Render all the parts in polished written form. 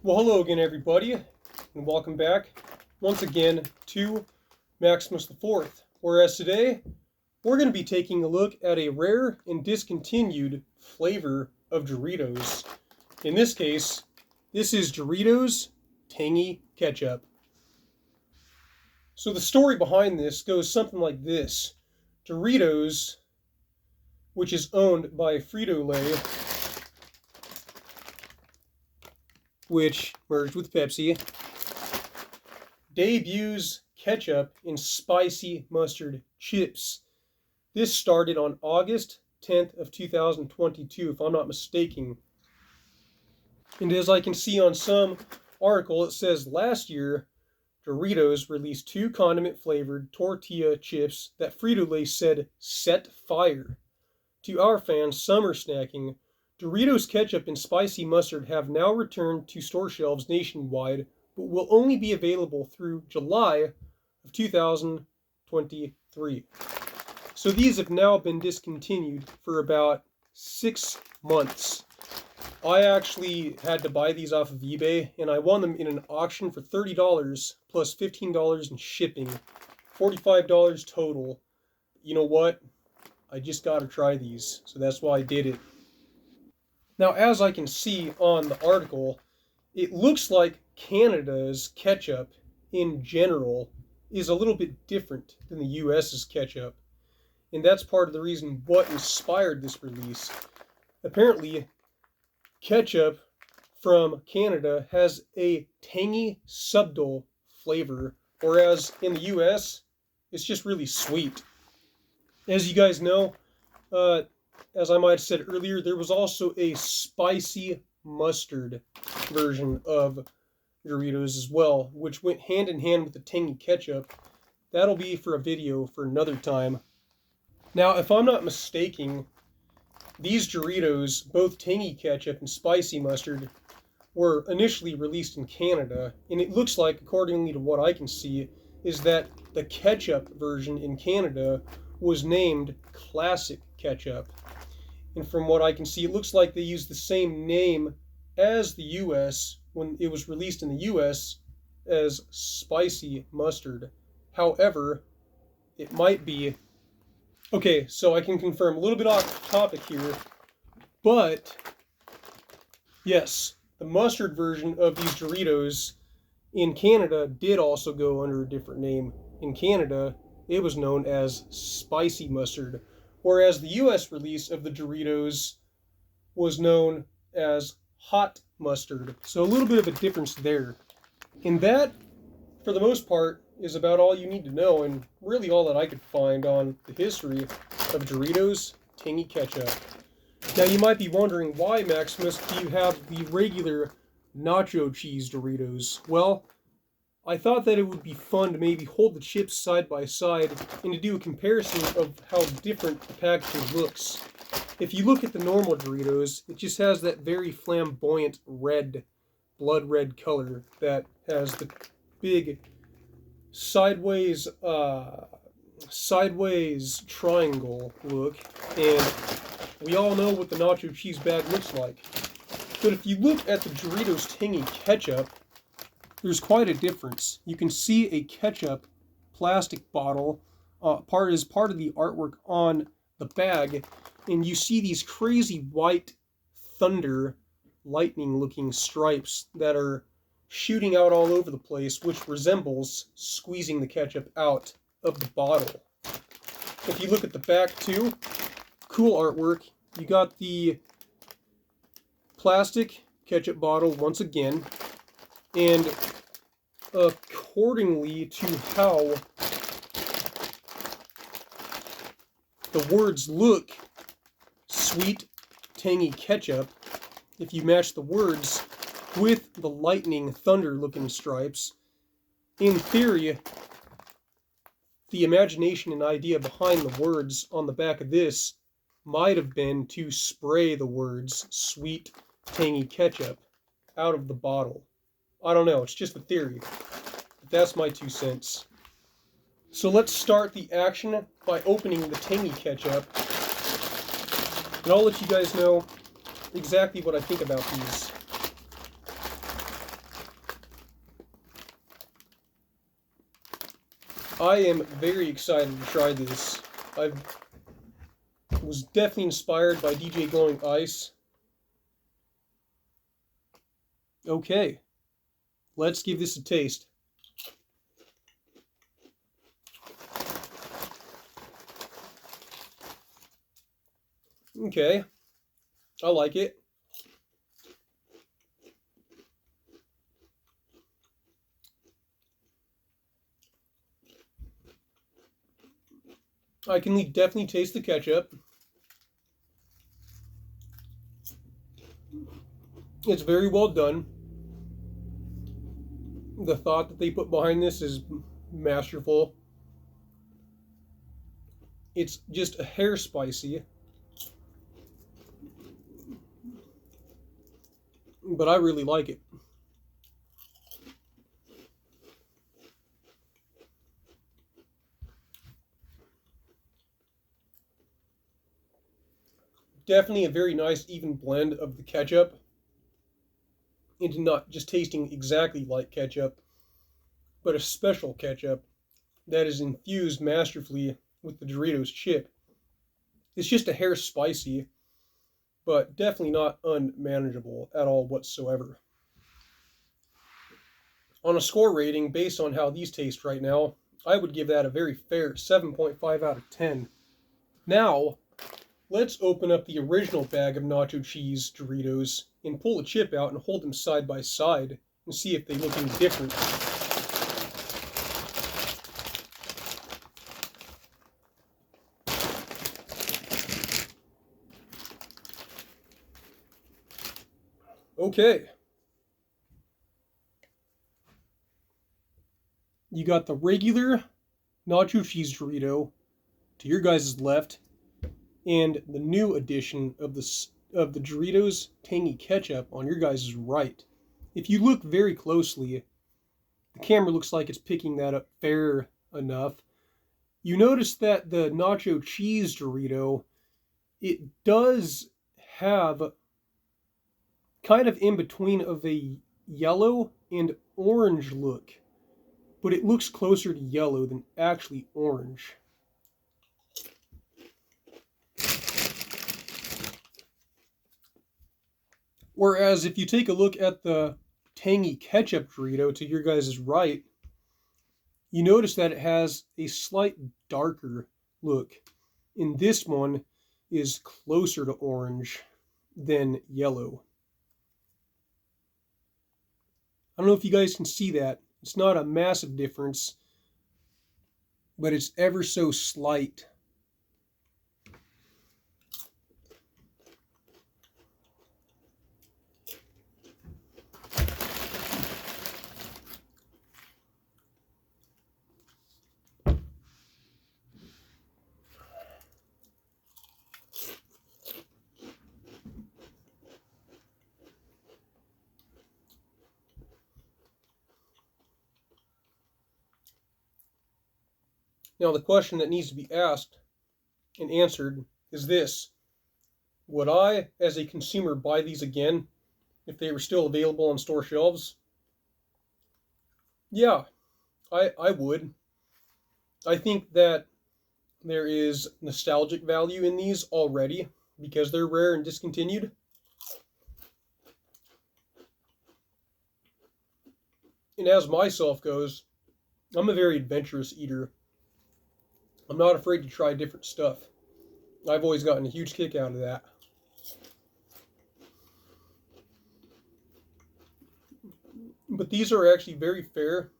Well, hello again, everybody, and welcome back once again to Maximus the Fourth. Whereas today, we're going to be taking a look at a rare and discontinued flavor of Doritos. In this case, this is Doritos Tangy Ketchup. So the story behind this goes something like this. Doritos, which is owned by Frito-Lay, which merged with Pepsi, debuts ketchup in spicy mustard chips. This started on August 10th of 2022, if I'm not mistaken. And as I can see on some article, it says last year, Doritos released 2 condiment-flavored tortilla chips that Frito-Lay said set fire. To our fans, summer snacking, Doritos ketchup and spicy mustard have now returned to store shelves nationwide, but will only be available through July of 2023. So these have now been discontinued for about 6 months. I actually had to buy these off of eBay, and I won them in an auction for $30 plus $15 in shipping, $45 total. You know what? I just gotta try these, so that's why I did it. Now, as I can see on the article, it looks like Canada's ketchup in general is a little bit different than the US's ketchup. And that's part of the reason what inspired this release. Apparently, ketchup from Canada has a tangy, subtle flavor, whereas in the US, it's just really sweet. As you guys know, as I might have said earlier, there was also a spicy mustard version of Doritos as well, which went hand in hand with the tangy ketchup. That'll be for a video for another time. Now, if I'm not mistaken, these Doritos, both tangy ketchup and spicy mustard, were initially released in Canada, and it looks like, accordingly to what I can see, is that the ketchup version in Canada was named Classic Ketchup. And from what I can see, it looks like they used the same name as the US when it was released in the US as spicy mustard. However, it might be... Okay, so I can confirm a little bit off topic here, but yes, the mustard version of these Doritos in Canada did also go under a different name. In Canada, it was known as spicy mustard, whereas the US release of the Doritos was known as hot mustard. So a little bit of a difference there. And that, for the most part, is about all you need to know, and really all that I could find on the history of Doritos Tangy Ketchup. Now you might be wondering, why, Maximus, do you have the regular nacho cheese Doritos? Well, I thought that it would be fun to maybe hold the chips side by side and to do a comparison of how different the packaging looks. If you look at the normal Doritos, it just has that very flamboyant red, blood red color that has the big sideways triangle look, and we all know what the nacho cheese bag looks like. But if you look at the Doritos Tangy Ketchup, there's quite a difference. You can see a ketchup plastic bottle as part of the artwork on the bag, and you see these crazy white thunder lightning looking stripes that are shooting out all over the place, which resembles squeezing the ketchup out of the bottle. If you look at the back too, cool artwork. You got the plastic ketchup bottle once again, and accordingly to how the words look, sweet, tangy ketchup, if you match the words with the lightning, thunder-looking stripes, in theory, the imagination and idea behind the words on the back of this might have been to spray the words sweet, tangy ketchup out of the bottle. I don't know, it's just a theory. But that's my 2 cents. So let's start the action by opening the tangy ketchup. And I'll let you guys know exactly what I think about these. I am very excited to try this. I was definitely inspired by DJ Glowing Ice. Okay, let's give this a taste. Okay, I like it. I can definitely taste the ketchup. It's very well done. The thought that they put behind this is masterful. It's just a hair spicy, but I really like it. Definitely a very nice even blend of the ketchup into not just tasting exactly like ketchup, but a special ketchup that is infused masterfully with the Doritos chip. It's just a hair spicy, but definitely not unmanageable at all whatsoever. On a score rating based on how these taste right now, I would give that a very fair 7.5 out of 10. Now, let's open up the original bag of nacho cheese Doritos and pull the chip out and hold them side by side and see if they look any different. Okay. You got the regular nacho cheese Dorito to your guys' left, and the new addition of the Doritos Tangy Ketchup on your guys' right. If you look very closely, the camera looks like it's picking that up fair enough. You notice that the nacho cheese Dorito, it does have kind of in between of a yellow and orange look, but it looks closer to yellow than actually orange. Whereas if you take a look at the tangy ketchup Dorito to your guys' right, you notice that it has a slight darker look. And this one is closer to orange than yellow. I don't know if you guys can see that. It's not a massive difference, but it's ever so slight. Now, the question that needs to be asked and answered is this: would I, as a consumer, buy these again if they were still available on store shelves? Yeah, I would. I think that there is nostalgic value in these already because they're rare and discontinued. And as myself goes, I'm a very adventurous eater. I'm not afraid to try different stuff. I've always gotten a huge kick out of that. But these are actually very fair.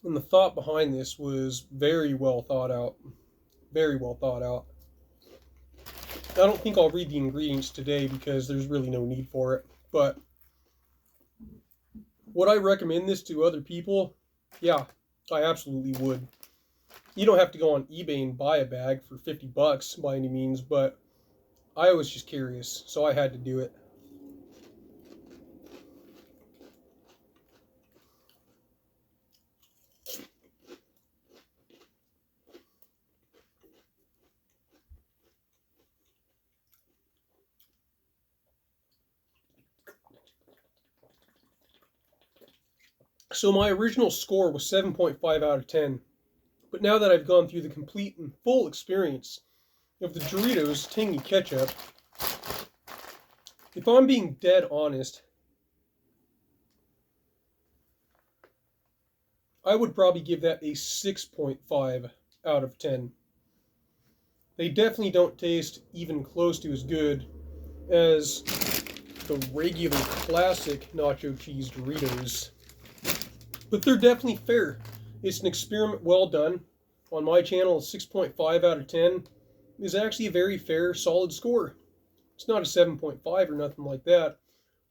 And the thought behind this was very well thought out. Very well thought out. I don't think I'll read the ingredients today because there's really no need for it. But would I recommend this to other people? Yeah, I absolutely would. You don't have to go on eBay and buy a bag for $50 by any means, but I was just curious, so I had to do it. So my original score was 7.5 out of 10. But now that I've gone through the complete and full experience of the Doritos Tangy Ketchup, if I'm being dead honest, I would probably give that a 6.5 out of 10. They definitely don't taste even close to as good as the regular classic nacho cheese Doritos. But they're definitely fair. It's an experiment well done. On my channel, a 6.5 out of 10 is actually a very fair, solid score. It's not a 7.5 or nothing like that,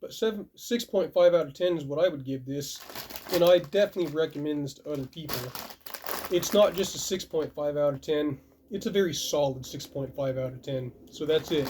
but 6.5 out of 10 is what I would give this, and I definitely recommend this to other people. It's not just a 6.5 out of 10, it's a very solid 6.5 out of 10, so that's it.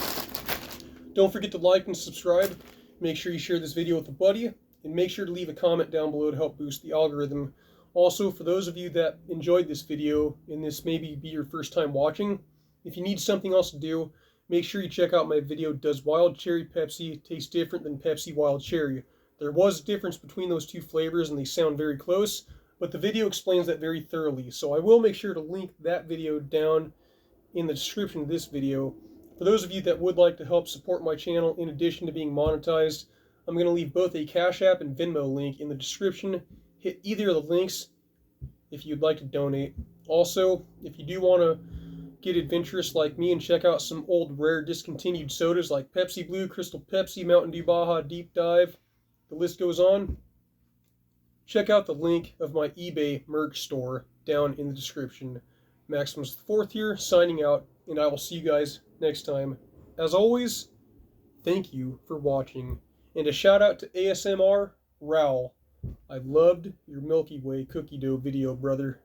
Don't forget to like and subscribe, make sure you share this video with a buddy, and make sure to leave a comment down below to help boost the algorithm. Also, for those of you that enjoyed this video, and this maybe be your first time watching, if you need something else to do, make sure you check out my video, Does Wild Cherry Pepsi Taste Different than Pepsi Wild Cherry? There was a difference between those two flavors and they sound very close, but the video explains that very thoroughly. So I will make sure to link that video down in the description of this video. For those of you that would like to help support my channel in addition to being monetized, I'm going to leave both a Cash App and Venmo link in the description. Hit either of the links if you'd like to donate. Also, if you do want to get adventurous like me and check out some old rare discontinued sodas like Pepsi Blue, Crystal Pepsi, Mountain Dew Baja Deep Dive, the list goes on, check out the link of my eBay merch store down in the description. Maximus the Fourth here, signing out, and I will see you guys next time. As always, thank you for watching, and a shout out to ASMR Raoul. I loved your Milky Way cookie dough video, brother.